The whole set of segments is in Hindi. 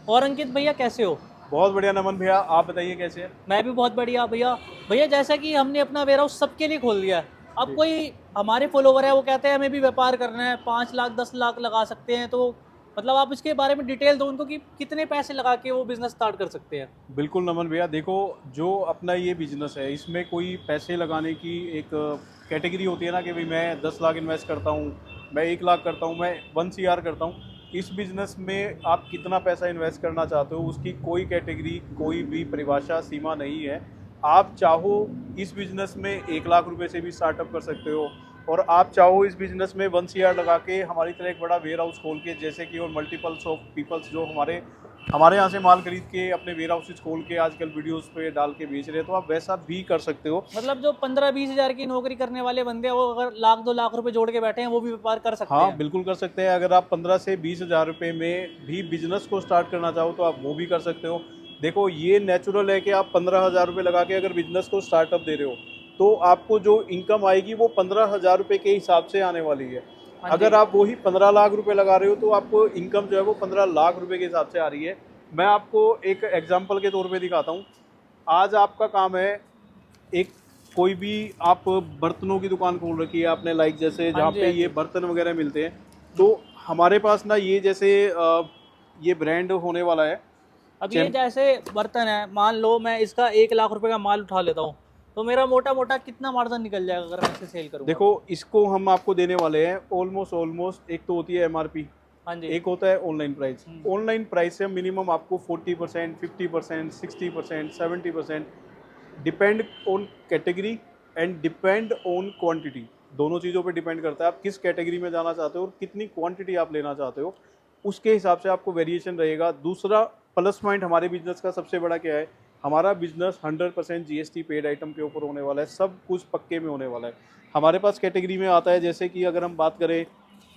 और अंकित भैया कैसे हो? बहुत बढ़िया नमन भैया, आप बताइए कैसे हैं। मैं भी बहुत बढ़िया भैया। भैया जैसा कि हमने अपना वेयर हाउस सबके लिए खोल दिया है। अब जी। कोई हमारे फॉलोवर है वो कहते हैं हमें भी व्यापार करना है, 5 लाख 10 लाख लगा सकते हैं, तो मतलब आप इसके बारे में डिटेल दो उनको कि कितने पैसे लगा के वो बिजनेस स्टार्ट कर सकते हैं। बिल्कुल नमन भैया, देखो जो अपना ये बिजनेस है इसमें कोई पैसे लगाने की एक कैटेगरी होती है ना कि भाई मैं 10 लाख इन्वेस्ट करता हूँ, मैं 1 लाख करता हूँ, मैं 1 CR करता हूँ। इस बिजनेस में आप कितना पैसा इन्वेस्ट करना चाहते हो उसकी कोई कैटेगरी, कोई भी परिभाषा सीमा नहीं है। आप चाहो इस बिजनेस में 1 लाख रुपए से भी स्टार्टअप कर सकते हो, और आप चाहो इस बिजनेस में 1 CR लगा के हमारी तरह एक बड़ा वेयर हाउस खोल के, जैसे कि और मल्टीपल्स ऑफ पीपल्स जो हमारे हमारे यहाँ से माल खरीद के अपने वेयर हाउसेज खोल के आजकल वीडियोस पे डाल के बेच रहे हैं, तो आप वैसा भी कर सकते हो। मतलब जो 15-20 हजार की नौकरी करने वाले बंदे हैं वो अगर लाख 2 लाख रुपए जोड़ के बैठे हैं वो भी व्यापार कर सकते हाँ हैं। बिल्कुल कर सकते हैं। अगर आप 15 से 20 हज़ार रुपये में भी बिजनेस को स्टार्ट करना चाहो तो आप वो भी कर सकते हो। देखो ये नेचुरल है कि आप 15 हज़ार रुपये लगा के अगर बिजनेस को स्टार्टअप दे रहे हो तो आपको जो इनकम आएगी वो 15 हज़ार रुपये के हिसाब से आने वाली है। हाँ अगर जी। आप वही 15 लाख रुपये लगा रहे हो तो आपको इनकम जो है वो 15 लाख रुपये के हिसाब से आ रही है। मैं आपको एक एग्जाम्पल के तौर पर दिखाता हूँ। आज आपका काम है एक कोई भी, आप बर्तनों की दुकान खोल रखी है आपने, लाइक जैसे हाँ जहाँ जी। पे हाँ ये जी। बर्तन वगैरह मिलते हैं। तो हम्म। हमारे पास ना ये जैसे ये ब्रांड होने वाला है। अब ये चैम जैसे बर्तन है, मान लो मैं इसका 1 लाख रुपए का माल उठा लेता हूँ, तो मेरा मोटा मोटा कितना मार्जिन निकल जाएगा अगर मैं इसे सेल करूंगा देखो तो? इसको हम आपको देने वाले हैं ऑलमोस्ट ऑलमोस्ट, एक तो होती है MRP, हाँ जी। एक होता है ऑनलाइन प्राइस। हम्म। ऑनलाइन प्राइस से मिनिमम आपको 40%, 50%, 60%, 70%, depend on category and depend on quantity. दोनों चीज़ों पे डिपेंड करता है आप किस कैटेगरी में जाना चाहते हो और कितनी क्वांटिटी आप लेना चाहते हो, उसके हिसाब से आपको वेरिएशन रहेगा। दूसरा प्लस पॉइंट हमारे बिजनेस का सबसे बड़ा क्या है, हमारा बिजनेस 100% GST पेड आइटम के ऊपर होने वाला है, सब कुछ पक्के में होने वाला है। हमारे पास कैटेगरी में आता है, जैसे कि अगर हम बात करें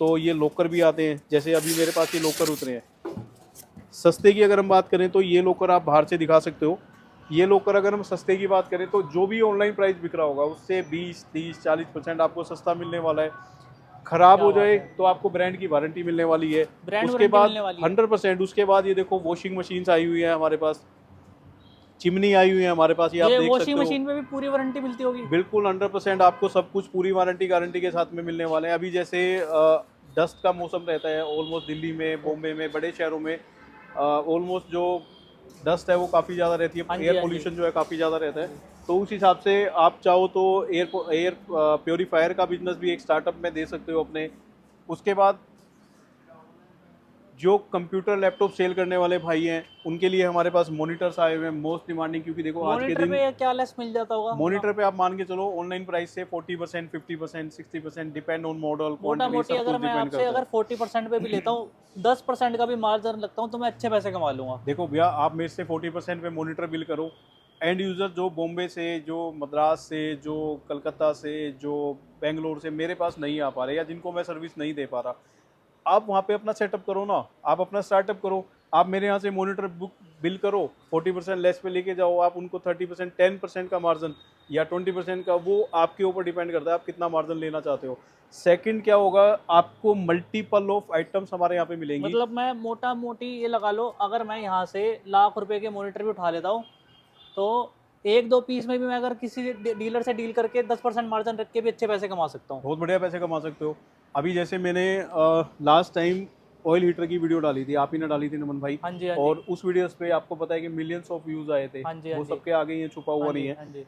तो ये लॉकर भी आते हैं, जैसे अभी मेरे पास ये लॉकर उतरे हैं। सस्ते की अगर हम बात करें तो ये लॉकर आप बाहर से दिखा सकते हो। ये लॉकर अगर हम सस्ते की बात करें तो जो भी ऑनलाइन प्राइस बिक रहा होगा उससे 20, 30, 40% आपको सस्ता मिलने वाला है। खराब क्या हो बात जाए है। तो आपको ब्रांड की वारंटी मिलने वाली है। ब्रांड उसके वारंटी बाद मिलने वाली है। 100%, उसके बाद ये देखो वॉशिंग मशीन्स आई हुई है हमारे पास, चिमनी आई हुई है हमारे पास, ये आप ये देख वॉशिंग सकते हो। मशीन पे भी पूरी वारंटी मिलती होगी? बिल्कुल 100% आपको सब कुछ पूरी वारंटी गारंटी के साथ में मिलने वाले हैं। अभी जैसे डस्ट का मौसम रहता है ऑलमोस्ट, दिल्ली में, बॉम्बे में, बड़े शहरों में ऑलमोस्ट जो डस्ट है वो काफ़ी ज़्यादा रहती है, हाँ जी। एयर हाँ जी। पोल्यूशन जो है काफ़ी ज़्यादा रहता हाँ है। जी। तो उस हिसाब से आप चाहो तो एयर एयर प्योरीफायर का बिजनेस भी एक स्टार्टअप में दे सकते हो अपने। उसके बाद जो कंप्यूटर लैपटॉप सेल करने वाले भाई हैं उनके लिए हमारे पास मॉनिटर्स आए हुए हैं, मोस्ट डिमांडिंग, क्योंकि देखो आज के मॉनिटर दिन पे क्या लेस मिल जाता होगा मतलब? मॉनिटर पे आप मान के चलो ऑनलाइन प्राइस से 40%, 50%, 60%, डिपेंड ऑन मॉडल, मोटा क्वांटिटी, मोटी सब अगर कुछ मैं डिपेंड आपसे करता अगर है। 40% पे भी लेता हूँ, 10% का भी मार्जिन लगता हूँ, तो मैं अच्छे पैसे कमा लूंगा। देखो भैया, आप मेरे से 40% पे मॉनिटर बिल करो, एंड यूज़र जो बॉम्बे से, जो मद्रास से, जो कलकत्ता से, जो बेंगलोर से मेरे पास नहीं आ पा रहे या जिनको मैं सर्विस नहीं दे पा रहा, आप वहाँ पे अपना सेटअप करो ना, आप अपना स्टार्टअप करो। आप मेरे यहाँ से मॉनिटर बुक बिल करो, 40% लेस पे लेके जाओ, आप उनको 30%, 10% का मार्जिन या 20% का, वो आपके ऊपर डिपेंड करता है आप कितना मार्जिन लेना चाहते हो। सेकंड क्या होगा, आपको मल्टीपल ऑफ आइटम्स हमारे यहाँ पे मिलेंगी। मतलब मैं मोटा मोटी ये लगा लो, अगर मैं यहाँ से लाख रुपए के मॉनिटर भी उठा लेता हूँ, तो एक दो पीस में भी मैं अगर किसी डीलर से डील करके 10% मार्जिन रख के भी अच्छे पैसे कमा सकता हूँ। बहुत बढ़िया पैसे कमा सकते हो। अभी जैसे मैंने लास्ट टाइम ऑयल हीटर की वीडियो डाली थी, आप ही ने डाली थी नमन भाई, हाँ जी। हाँ जी। और उस वीडियोस पे आपको पता है कि मिलियंस ऑफ व्यूज आए थे। हाँ जी। हाँ वो जी। सबके आगे ये छुपा हाँ हुआ नहीं जी। है। हाँ जी।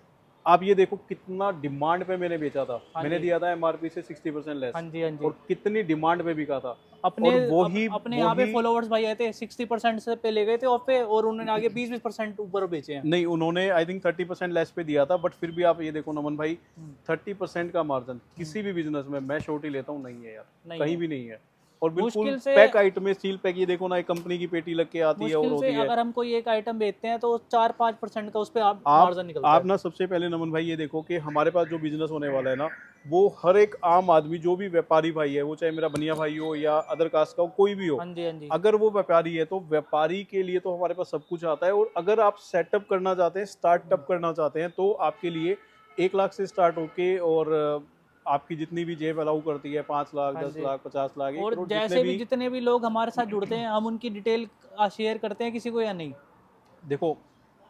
आप ये देखो कितना डिमांड पे मैंने बेचा था, हाँ मैंने जी। दिया था MRP से 60% हाँ लेस, जी। हाँ जी। और कितनी डिमांड पे बिका था। अपने और वही अपने यहाँ पे वही फॉलोवर्स भाई आए थे, 60% से पे ले गए थे और पे, और उन्होंने आगे 20-20% ऊपर बेचे हैं। नहीं, उन्होंने आई थिंक 30% लेस पे दिया था, बट फिर भी आप ये देखो नमन भाई, हम्म। 30% का मार्जिन हम्म। किसी भी बिजनेस में, मैं श्योरिटी लेता हूँ, नहीं है यार, नहीं कहीं है। भी नहीं है। और बिल्कुल मुश्किल से पैक आइटम है, स्टील पैक, ये देखो ना, एक कंपनी की पेटी लग के आती है और मुश्किल से होती है। अगर हम कोई एक आइटम बेचते हैं तो 4-5% का उस पर आप आप मार्जिन निकलता आप है। ना सबसे पहले नमन भाई ये देखो कि हमारे पास जो बिजनेस होने वाला है ना, वो हर एक आम आदमी, जो भी व्यापारी भाई है, वो चाहे मेरा बनिया भाई हो या अदर कास्ट का हो, कोई भी हो, हाँ जी। हाँ जी। अगर वो व्यापारी है तो व्यापारी के लिए तो हमारे पास सब कुछ आता है। और अगर आप सेटअप करना चाहते हैं, हम्म। स्टार्टअप करना चाहते हैं, तो आपके लिए 1 लाख से स्टार्ट होके और आपकी जितनी भी जेब अलाउ करती है 5 लाख हाँ 10 जी। लाख 50 लाख 1 और करोड़ जैसे भी जितने भी लोग हमारे साथ जुड़ते हैं, हम उनकी डिटेल शेयर करते हैं किसी को या नहीं? देखो,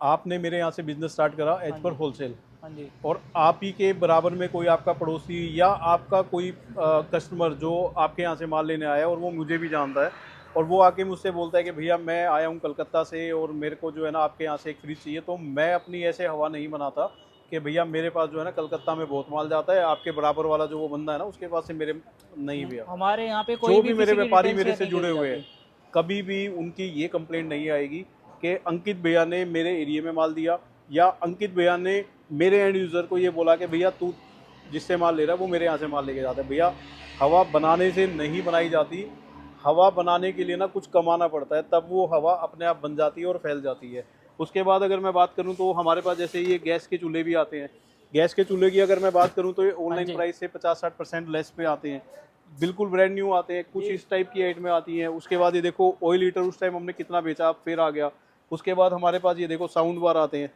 आपने मेरे यहाँ से बिजनेस स्टार्ट करा एज हाँ पर जी। होलसेल, हाँ जी। और आप ही के बराबर में कोई आपका पड़ोसी या आपका कोई कस्टमर जो आपके यहाँ से माल लेने आया और वो मुझे भी जानता है, और वो आके मुझसे बोलता है कि भैया मैं आया हूँ कलकत्ता से और मेरे को जो है ना आपके यहाँ से एक फ्रिज चाहिए, तो मैं अपनी ऐसे हवा नहीं बनाता कि भैया मेरे पास जो है ना कलकत्ता में बहुत माल जाता है, आपके बराबर वाला जो वो बंदा है ना उसके पास से मेरे नहीं भैया। हमारे यहाँ पे कोई जो भी भी मेरे किसी की व्यापारी डिटेल मेरे शेयर से नहीं जुड़े करी हुए हैं, जाती। कभी भी उनकी ये कंप्लेंट नहीं आएगी कि अंकित भैया ने मेरे एरिया में माल दिया, या अंकित भैया ने मेरे एंड यूज़र को ये बोला कि भैया तू जिससे माल ले रहा है वो मेरे यहाँ से माल लेके जाता है। भैया हवा बनाने से नहीं बनाई जाती, हवा बनाने के लिए ना कुछ कमाना पड़ता है, तब वो हवा अपने आप बन जाती है और फैल जाती है। उसके बाद अगर मैं बात करूँ तो हमारे पास जैसे ये गैस के चूल्हे भी आते हैं। गैस के चूल्हे की अगर मैं बात करूँ तो ये हाँ ऑनलाइन जी। प्राइस से 50-60% लेस पे आते हैं, बिल्कुल ब्रांड न्यू आते हैं, कुछ इस टाइप की आइटमें आती हैं। उसके बाद ये देखो ऑयल हीटर उस टाइम हमने कितना बेचा, अब फिर आ गया। उसके बाद हमारे पास ये देखो साउंड बार आते हैं।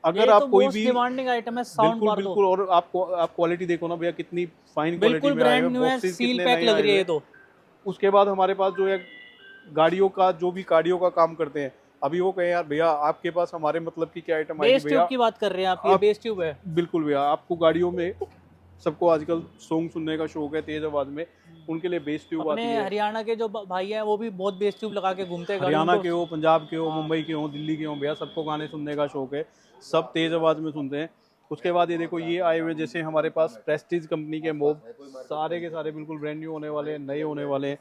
अगर ये तो आप कोई मोस्ट भी, डिमांडिंग आइटम है, साउंड बिल्कुल बार तो बिल्कुल, और आप क्वालिटी देखो ना भैया कितनी फाइन क्वालिटी बिल्कुल में आए हुए ब्रांड हैं, न्यू है, बॉक्सेस सील कितने पैक नए लग आए रही हुए है हैं। ये तो। उसके बाद हमारे पास जो है गाड़ियों का, जो भी गाड़ियों का काम करते हैं, अभी वो कहें यार भैया आपके पास हमारे मतलब की क्या आइटम आएगी बेस ट्यूब भैया, की बात कर रहे हैं आप, ये आप बेस ट्यूब है। बिल्कुल भैया आपको गाड़ियों में, सबको आजकल सॉन्ग सुनने का शौक है तेज आवाज में, उनके लिए बेस ट्यूब अपने आती है। हरियाणा के जो भाई हैं वो भी बहुत बेस ट्यूब लगा के घूमते हैं गाड़ियों हरियाणा को। के हो, पंजाब के हो, हाँ। मुंबई के हो, दिल्ली के हो, भैया सबको गाने सुनने का शौक है, सब तेज आवाज में सुनते हैं। उसके बाद ये देखो ये आए हुए जैसे हमारे पास प्रेस्टीज कंपनी के मोब, सारे के सारे बिल्कुल ब्रांड न्यू होने वाले हैं, नए होने वाले हैं।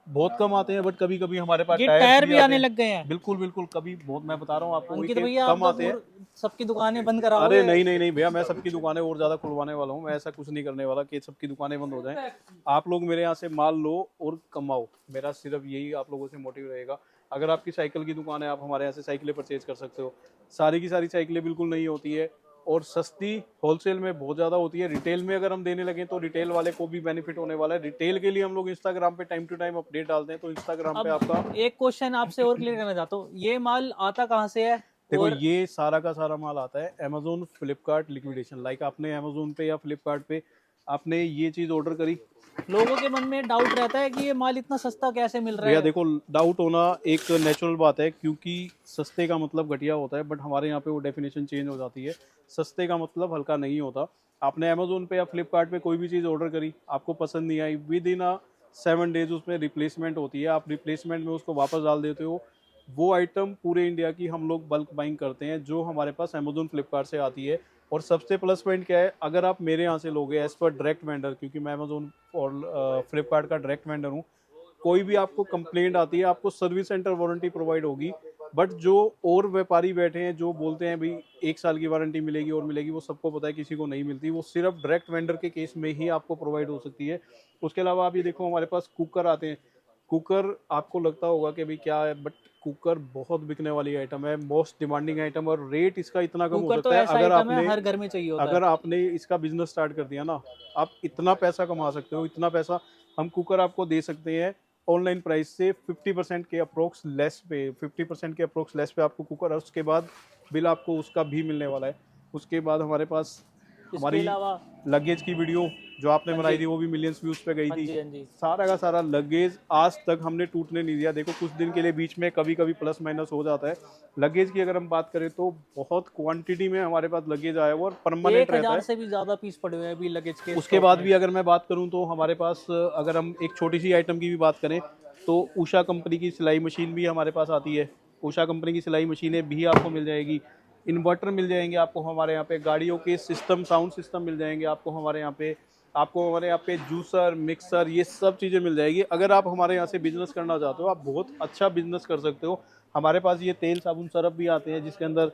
बहुत कम आते हैं बट कभी कभी हमारे पास ये टायर्स टायर भी भी आते आने हैं। लग गए हैं। बिल्कुल बिल्कुल, कभी बहुत, मैं बता रहा हूँ आपको, वही अंकित के भैया आप कम तो आते हैं। सबकी दुकानें बंद अरे कराओगे। नहीं नहीं नहीं भैया, मैं सबकी दुकानें और ज़्यादा खुलवाने वाला हूँ, मैं ऐसा कुछ नहीं करने वाला कि सबकी दुकानें बंद हो जाएं। आप लोग मेरे यहाँ से माल लो और कमाओ, मेरा सिर्फ यही आप लोगों से मोटिव रहेगा। अगर आपकी साइकिल की दुकान है, आप हमारे यहाँ से साइकिलें परचेज कर सकते हो। सारी की सारी साइकिलें बिल्कुल नहीं होती है, और सस्ती होलसेल में बहुत ज़्यादा होती है। रिटेल में अगर हम देने लगे तो रिटेल वाले को भी बेनिफिट होने वाला है। रिटेल के लिए हम लोग इंस्टाग्राम पे टाइम टू टाइम अपडेट डालते हैं, तो इंस्टाग्राम पे अब आपका, एक क्वेश्चन आपसे और क्लियर करना चाहता हूँ, ये माल आता कहाँ से है? देखो और ये सारा का सारा माल आता है अमेजोन फ्लिपकार्ट लिक्विडेशन। लाइक आपने अमेजोन पे या फ्लिपकार्ट पे आपने ये चीज़ ऑर्डर करी, लोगों के मन में डाउट रहता है कि ये माल इतना सस्ता कैसे मिल रहा भैया है। देखो डाउट होना एक नेचुरल बात है, क्योंकि सस्ते का मतलब घटिया होता है, बट हमारे यहाँ पे वो डेफिनेशन चेंज हो जाती है। सस्ते का मतलब हल्का नहीं होता। आपने अमेजोन पे या फ्लिपकार्ट पे कोई भी चीज़ ऑर्डर करी, आपको पसंद नहीं आई, विद इन 7 डेज उसमें रिप्लेसमेंट होती है, आप रिप्लेसमेंट में उसको वापस डाल देते हो। वो आइटम पूरे इंडिया की हम लोग बल्क बाइंग करते हैं, जो हमारे पास अमेजोन फ्लिपकार्ट से आती है। और सबसे प्लस पॉइंट क्या है, अगर आप मेरे यहाँ से लोगे एज पर डायरेक्ट वेंडर, क्योंकि मैं अमेजोन और फ्लिपकार्ट का डायरेक्ट वेंडर हूँ, कोई भी आपको कंप्लेंट आती है आपको सर्विस सेंटर वारंटी प्रोवाइड होगी। बट जो और व्यापारी बैठे हैं जो बोलते हैं भाई 1 साल की वारंटी मिलेगी और मिलेगी, वो सबको पता है किसी को नहीं मिलती, वो सिर्फ डायरेक्ट वेंडर के केस में ही आपको प्रोवाइड हो सकती है। उसके अलावा आप ये देखो हमारे पास कुकर आते हैं। कुकर आपको लगता होगा कि भाई क्या है, बट कुकर बहुत बिकने वाली आइटम है, मोस्ट डिमांडिंग आइटम, और रेट इसका इतना कम हो कुकर तो सकता है। ऐसा आइटम है हर घर में चाहिए होता है। अगर आपने इसका बिजनेस स्टार्ट कर दिया ना, आप इतना पैसा कमा सकते हो, इतना पैसा हम कुकर आपको दे सकते हैं ऑनलाइन प्राइस से 50% के अप्रोक्स लेस पे, 50% के अप्रोक्स लेस पे आपको कुकर, और उसके बाद बिल आपको उसका भी मिलने वाला है। उसके बाद हमारे पास इसके हमारी अलावा लगेज की वीडियो जो आपने हाँ बनाई जी। थी वो भी मिलियंस व्यूज पे गई हाँ थी। जी। हाँ जी। सारा का सारा लगेज आज तक हमने टूटने नहीं दिया। देखो कुछ दिन के लिए बीच में कभी कभी प्लस माइनस हो जाता है। लगेज की अगर हम बात करें तो बहुत क्वांटिटी में हमारे पास लगेज आया हुआ और परमानेंट रहता 1000 है। से भी ज्यादा पीस पड़े हुए हैं अभी लगेज के उसके स्टॉक बाद में। भी अगर मैं बात करूं तो हमारे पास, अगर हम एक छोटी सी आइटम की भी बात करें तो उषा कंपनी की सिलाई मशीन भी हमारे पास आती है। उषा कंपनी की सिलाई मशीनें भी आपको मिल जाएगी। इन्वर्टर मिल जाएंगे आपको हमारे यहाँ पे। गाड़ियों के सिस्टम, साउंड सिस्टम मिल जाएंगे आपको हमारे यहाँ पे। आपको हमारे यहाँ पे जूसर, मिक्सर, ये सब चीज़ें मिल जाएगी। अगर आप हमारे यहाँ से बिजनेस करना चाहते हो, आप बहुत अच्छा बिजनेस कर सकते हो। हमारे पास ये तेल साबुन सरफ भी आते हैं जिसके अंदर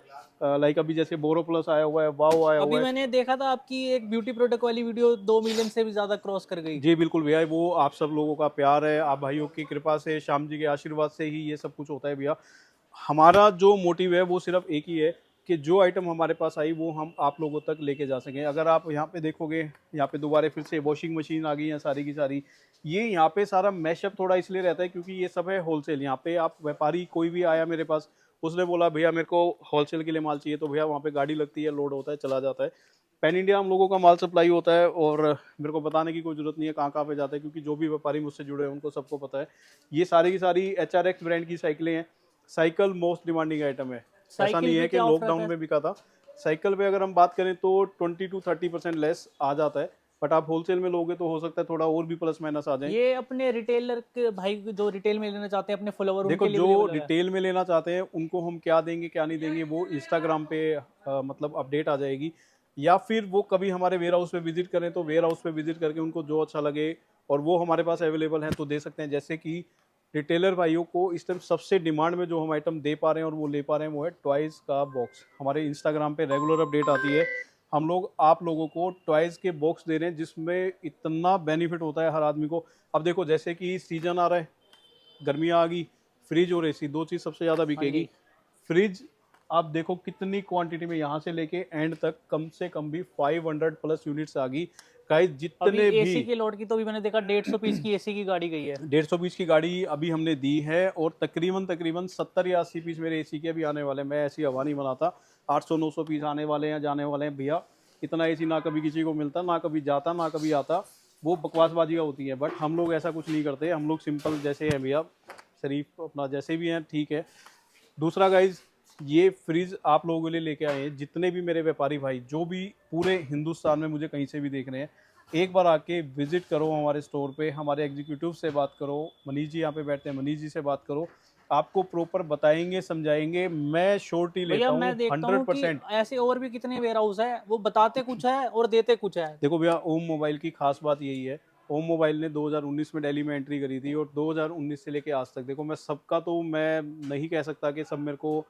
लाइक अभी जैसे बोरो प्लस आया हुआ है, वाओ आया अभी हुआ है। मैंने देखा था आपकी एक ब्यूटी प्रोडक्ट वाली वीडियो 2 मिलियन से भी ज्यादा क्रॉस कर गई। जी बिल्कुल भैया, वो आप सब लोगों का प्यार है, आप भाइयों की कृपा से, श्याम जी के आशीर्वाद से ही ये सब कुछ होता है भैया। हमारा जो मोटिव है वो सिर्फ एक ही है कि जो आइटम हमारे पास आई वो हम आप लोगों तक लेके जा सकें। अगर आप यहाँ पे देखोगे, यहाँ पे दोबारा फिर से वॉशिंग मशीन आ गई है सारी की सारी। ये यहाँ पे सारा मैशअप थोड़ा इसलिए रहता है क्योंकि ये सब है होलसेल। यहाँ पे आप व्यापारी कोई भी आया मेरे पास, उसने बोला भैया मेरे को होलसेल के लिए माल चाहिए, तो भैया वहाँ पे गाड़ी लगती है, लोड होता है, चला जाता है। पैन इंडिया हम लोगों का माल सप्लाई होता है, और मेरे को बताने की कोई ज़रूरत नहीं है कहाँ कहाँ पे जाता है, क्योंकि जो भी व्यापारी मुझसे जुड़े हैं उनको सबको पता है। ये सारी की सारी HRX ब्रांड की साइकिलें हैं। साइकिल मोस्ट डिमांडिंग आइटम है, ऐसा साइकिल नहीं पे है कि क्या ऑफर लॉकडाउन रहता है? में बिका था। साइकिल पे अगर हम बात करें तो 20 to 30% लेस आ जाता है, बट आप होलसेल में लोगे तो हो सकता है थोड़ा और भी प्लस माइनस आ जाए। ये अपने रिटेलर के भाई जो रिटेल में लेना चाहते हैं अपने फॉलोवर, देखो उनके लिए जो अवेलेबल है? रिटेल में लेना चाहते हैं उनको हम क्या देंगे क्या नहीं देंगे वो इंस्टाग्राम पे मतलब अपडेट आ जाएगी, या फिर वो कभी हमारे वेयर हाउस पे विजिट करें तो वेयर हाउस पे विजिट करके उनको जो अच्छा लगे और वो हमारे पास अवेलेबल है तो दे सकते हैं। जैसे कि रिटेलर भाइयों को इस टाइम सबसे डिमांड में जो हम आइटम दे पा रहे हैं और वो ले पा रहे हैं वो है टॉयज़ का बॉक्स। हमारे इंस्टाग्राम पे रेगुलर अपडेट आती है, हम लोग आप लोगों को टॉयज़ के बॉक्स दे रहे हैं जिसमें इतना बेनिफिट होता है हर आदमी को। अब देखो जैसे कि सीजन आ रहा है, गर्मियाँ आ गई, फ्रिज और एसी दो चीज़ सबसे ज़्यादा हाँ बिकेगी। जी। फ्रिज आप देखो कितनी क्वांटिटी में, यहाँ से लेके एंड तक कम से कम भी 500 प्लस यूनिट्स आ गई गाइस, अभी जितने भी। एसी के लॉट की तो भी मैंने देखा 150 पीस की एसी की गाड़ी गई है। 150 पीस की गाड़ी अभी हमने दी है, और तकरीबन तकरीबन 70 या 80 पीस मेरे एसी के भी आने वाले हैं। मैं ऐसी हवा नहीं बनाता, 800-900 पीस आने वाले हैं, जाने वाले हैं भैया। इतना एसी ना कभी किसी को मिलता, ना कभी जाता, ना कभी आता, वो बकवासबाजियाँ होती है। बट हम लोग ऐसा कुछ नहीं करते, हम लोग सिंपल जैसे हैं भैया, शरीफ अपना जैसे भी हैं ठीक है। दूसरा गाइज, ये फ्रिज आप लोगों के लिए लेके आए हैं, जितने भी मेरे व्यापारी भाई जो भी पूरे हिंदुस्तान में मुझे कहीं से भी देख रहे हैं, एक बार आके विजिट करो हमारे स्टोर पे, हमारे एग्जीक्यूटिव से बात करो, मनीष जी यहाँ पे बैठते हैं, मनीष जी से बात करो, आपको प्रॉपर बताएंगे समझाएंगे। मैं श्योरिटी भैया लेता हूँ मैं देखता हूँ कि 100%। ऐसे और भी कितने वेयर हाउस है, वो बताते कुछ है और देते कुछ है। देखो भैया, ओम मोबाइल की खास बात यही है, ओम मोबाइल ने 2019 में दिल्ली में एंट्री करी थी, और 2019 से लेके आज तक देखो, मैं सबका तो मैं नहीं कह सकता कि सब मेरे को,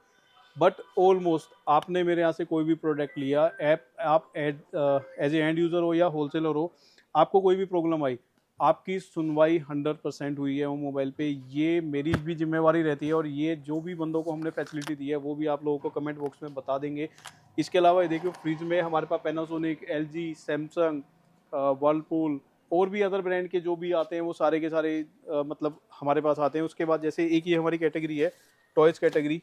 बट ऑलमोस्ट आपने मेरे यहाँ से कोई भी प्रोडक्ट लिया, ऐप आप एज ए एंड यूज़र हो या होलसेलर हो, आपको कोई भी प्रॉब्लम आई, आपकी सुनवाई 100% हुई है वो मोबाइल पे। ये मेरी भी जिम्मेवारी रहती है, और ये जो भी बंदों को हमने फैसिलिटी दी है वो भी आप लोगों को कमेंट बॉक्स में बता देंगे। इसके अलावा ये देखियो, फ्रिज में हमारे पास पैनासोनिक, LG, सैमसंग, वर्लपूल और भी अदर ब्रांड के जो भी आते हैं वो सारे के सारे मतलब हमारे पास आते हैं। उसके बाद जैसे एक ही हमारी कैटेगरी है टॉयज़ कैटेगरी,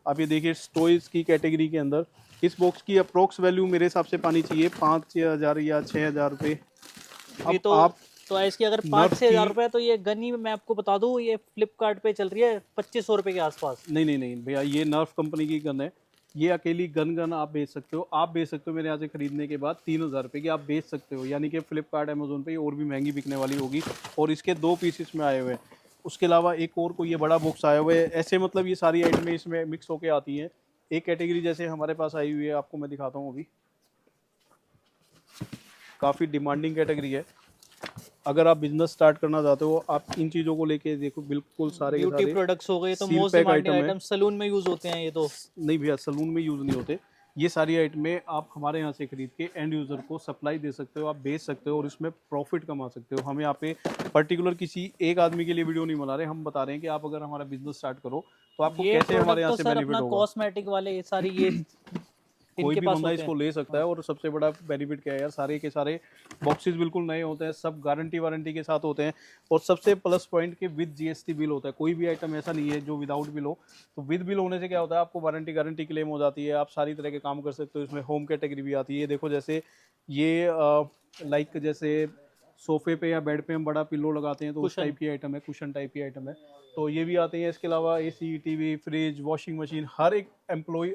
आप ये देखिए टॉयज़ की कैटेगरी के अंदर इस बॉक्स की अप्रोक्स वैल्यू मेरे हिसाब से पानी चाहिए 5,000 या 6,000 रुपये। ये अब आप तो इसकी अगर नर्फ 5 से 6 हज़ार की, रुपये, तो ये गनी मैं आपको बता दूँ ये फ्लिपकार्ट पे चल रही है 2500 रुपये के आसपास। नहीं भैया, ये नर्फ कंपनी की गन है। ये अकेली गन आप बेच सकते हो, आप बेच सकते हो मेरे यहाँ से खरीदने के बाद 3,000 रुपये की आप बेच सकते हो, यानी कि फ्लिपकार्ट अमेजोन पे और भी महंगी बिकने वाली होगी। और इसके 2 पीसेस में आए हुए हैं। उसके अलावा एक और कोई ये बड़ा बॉक्स आया हुआ है, ऐसे मतलब ये सारी आइटमें इसमें मिक्स होके आती हैं। एक कैटेगरी जैसे हमारे पास आई हुई है, आपको मैं दिखाता हूँ, अभी काफ़ी डिमांडिंग कैटेगरी है। अगर आप बिजनेस स्टार्ट करना चाहते हो, आप इन चीज़ों को लेके देखो, बिल्कुल सारे के ब्यूटी सारे प्रोडक्ट्स हो गए तो seal most pack demanding item है। आइटम, सलून में यूज होते हैं ये तो। नहीं भैया, सलून में यूज़ नहीं होते। ये सारी आइटमें आप हमारे यहाँ से खरीद के एंड यूज़र को सप्लाई दे सकते हो, आप बेच सकते हो और इसमें प्रॉफिट कमा सकते हो। हम यहाँ पे पर्टिकुलर किसी एक आदमी के लिए वीडियो नहीं बना रहे, हम बता रहे हैं कि आप अगर हमारा बिजनेस स्टार्ट करो तो आपको ये कैसे हमारे प्रोडक्ट यहाँ तो से सर बेनिफिट अपना होगा। कॉस्मेटिक वाले ये सारी ये कोई इनके भी पास बंदा होते इसको हैं। ले सकता है, और सबसे बड़ा बेनिफिट क्या है यार, सारे के सारे बॉक्सेस बिल्कुल नए होते हैं, सब गारंटी वारंटी के साथ होते हैं, और सबसे प्लस पॉइंट के विद GST बिल होता है। कोई भी आइटम ऐसा नहीं है जो विदाउट बिल हो। तो विद बिल होने से क्या होता है, आपको वारंटी गारंटी क्लेम हो जाती है, आप सारी तरह के काम कर सकते हो। इसमें होम कैटेगरी भी आती है, देखो जैसे ये लाइक जैसे सोफे पे या बेड पे हम बड़ा पिल्लो लगाते हैं तो उस कुशन। टाइप की आइटम है, कुशन टाइप की आइटम है, तो ये भी आते हैं। इसके अलावा AC, TV, fridge, washing machine, हर एक एम्प्लॉय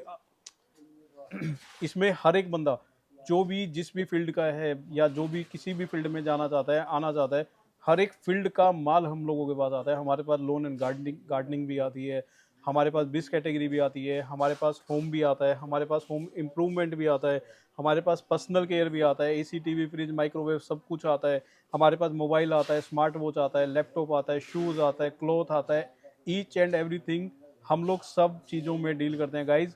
इसमें हर एक बंदा जो भी जिस भी फील्ड का है या जो भी किसी भी फील्ड में जाना चाहता है, आना चाहता है, हर एक फील्ड का माल हम लोगों के पास आता है। हमारे पास लोन एंड गार्डनिंग भी आती है, हमारे पास बिस कैटेगरी भी आती है, हमारे पास होम भी आता है, हमारे पास होम इम्प्रूवमेंट भी आता है, हमारे पास पर्सनल केयर भी आता है, AC, TV, फ्रिज, माइक्रोवेव सब कुछ आता है। हमारे पास मोबाइल आता है, स्मार्ट वॉच आता है, लैपटॉप आता है, शूज़ आता है, क्लॉथ आता है, ईच एंड एवरीथिंग हम लोग सब चीज़ों में डील करते हैं गाइज।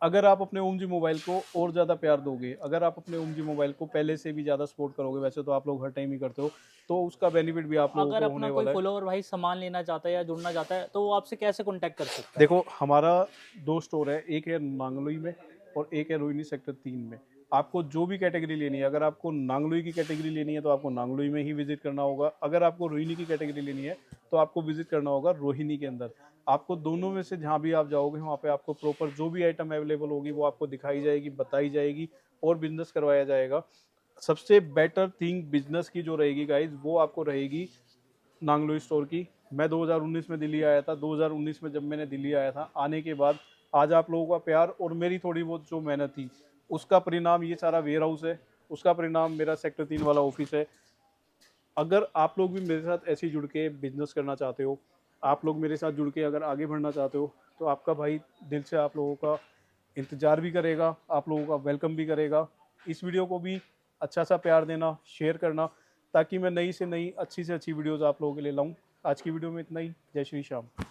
अगर आप अपने ओम जी मोबाइल को और ज़्यादा प्यार दोगे, अगर आप अपने ओम जी मोबाइल को पहले से भी ज़्यादा सपोर्ट करोगे, वैसे तो आप लोग हर टाइम ही करते हो, तो उसका बेनिफिट भी आप लोगों अगर को अपना होने कोई वाला है। फॉलोअर भाई सामान लेना चाहता है या जुड़ना चाहता है तो वो आपसे कैसे कांटेक्ट कर सकता है? देखो हमारा 2 स्टोर है, एक है नांगलोई में और एक है रोहिणी सेक्टर 3 में। आपको जो भी कैटेगरी लेनी है, अगर आपको नांगलोई की कैटेगरी लेनी है तो आपको नांगलोई में ही विजिट करना होगा, अगर आपको रोहिणी की कैटेगरी लेनी है तो आपको विजिट करना होगा रोहिणी के अंदर। आपको दोनों में से जहाँ भी आप जाओगे वहाँ पे आपको प्रॉपर जो भी आइटम अवेलेबल होगी वो आपको दिखाई जाएगी, बताई जाएगी और बिजनेस करवाया जाएगा। सबसे बेटर थिंग बिजनेस की जो रहेगी गाइज वो आपको रहेगी नांगलोई स्टोर की। मैं 2019 में दिल्ली आया था। 2019 में जब मैंने दिल्ली आया था, आने के बाद आज आप लोगों का प्यार और मेरी थोड़ी बहुत जो मेहनत थी उसका परिणाम ये सारा वेयर हाउस है, उसका परिणाम मेरा सेक्टर 3 वाला ऑफिस है। अगर आप लोग भी मेरे साथ ऐसे ही जुड़ के बिजनेस करना चाहते हो, आप लोग मेरे साथ जुड़ के अगर आगे बढ़ना चाहते हो, तो आपका भाई दिल से आप लोगों का इंतज़ार भी करेगा, आप लोगों का वेलकम भी करेगा। इस वीडियो को भी अच्छा सा प्यार देना, शेयर करना, ताकि मैं नई से नई अच्छी से अच्छी वीडियोज़ आप लोगों के लिए लाऊं। आज की वीडियो में इतना ही। जय श्री श्याम।